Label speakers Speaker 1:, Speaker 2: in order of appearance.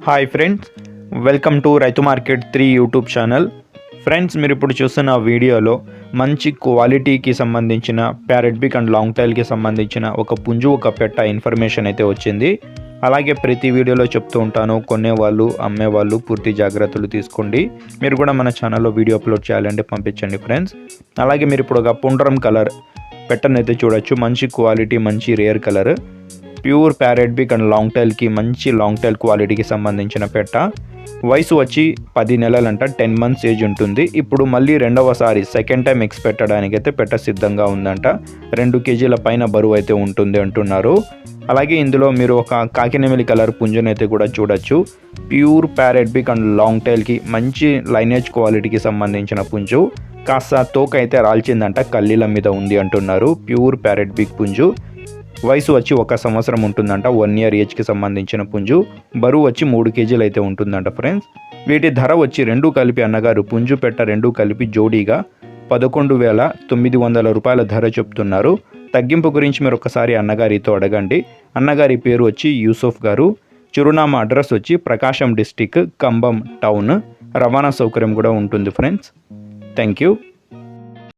Speaker 1: Hi friends, welcome to రైతు market 3 YouTube channel. Friends, మీరు ఇప్పుడు చూస్తున్న వీడియోలో మంచి క్వాలిటీకి సంబంధించిన ప్యారెట్ బిగ్ అండ్ లాంగ్ టైల్కి సంబంధించిన ఒక పుంజు ఒక పెట్ట ఇన్ఫర్మేషన్ అయితే వచ్చింది. అలాగే ప్రతి వీడియోలో చెప్తూ ఉంటాను, కొనేవాళ్ళు అమ్మేవాళ్ళు పూర్తి జాగ్రత్తలు తీసుకోండి. మీరు కూడా మన ఛానల్లో వీడియో అప్లోడ్ చేయాలంటే పంపించండి ఫ్రెండ్స్. అలాగే మీరు ఇప్పుడు ఒక పుండ్రం కలర్ పెట్టనైతే చూడొచ్చు. మంచి క్వాలిటీ, మంచి rare colour, pure parrot big and long టైల్కి మంచి లాంగ్ టైల్ క్వాలిటీకి సంబంధించిన పెట్ట. వయసు వచ్చి 10 నెలలంట, 10 months ఏజ్ ఉంటుంది. ఇప్పుడు మళ్ళీ రెండవసారి సెకండ్ టైం ఎక్స్ పెట్టడానికైతే పెట్ట సిద్ధంగా ఉందంట. 2 kg పైన బరువు అయితే ఉంటుంది అంటున్నారు. అలాగే ఇందులో మీరు ఒక కాకినెమిలి కలర్ పుంజునైతే కూడా చూడొచ్చు. Pure parrot big and long టైల్కి మంచి లైనేజ్ క్వాలిటీకి సంబంధించిన పుంజు. కాస్త తోక అయితే రాల్చిందంట, కల్లీల మీద ఉంది అంటున్నారు. ప్యూర్ ప్యారెట్ బిగ్ పుంజు. వయసు వచ్చి 1 సంవత్సరం ఉంటుందంట, 1 year ఏజ్కి సంబంధించిన పుంజు. బరువు వచ్చి 3 kg అయితే ఉంటుందంట ఫ్రెండ్స్. వీటి ధర వచ్చి 2 కలిపి అన్నగారు పుంజు పెట్ట 2 కలిపి జోడీగా 11,900 రూపాయల ధర చెప్తున్నారు. తగ్గింపు గురించి మీరు ఒకసారి అన్నగారితో అడగండి. అన్నగారి పేరు వచ్చి యూసుఫ్ గారు. చిరునామా అడ్రస్ వచ్చి ప్రకాశం డిస్టిక్, కంబం టౌన్. రవాణా సౌకర్యం కూడా ఉంటుంది ఫ్రెండ్స్. Thank you.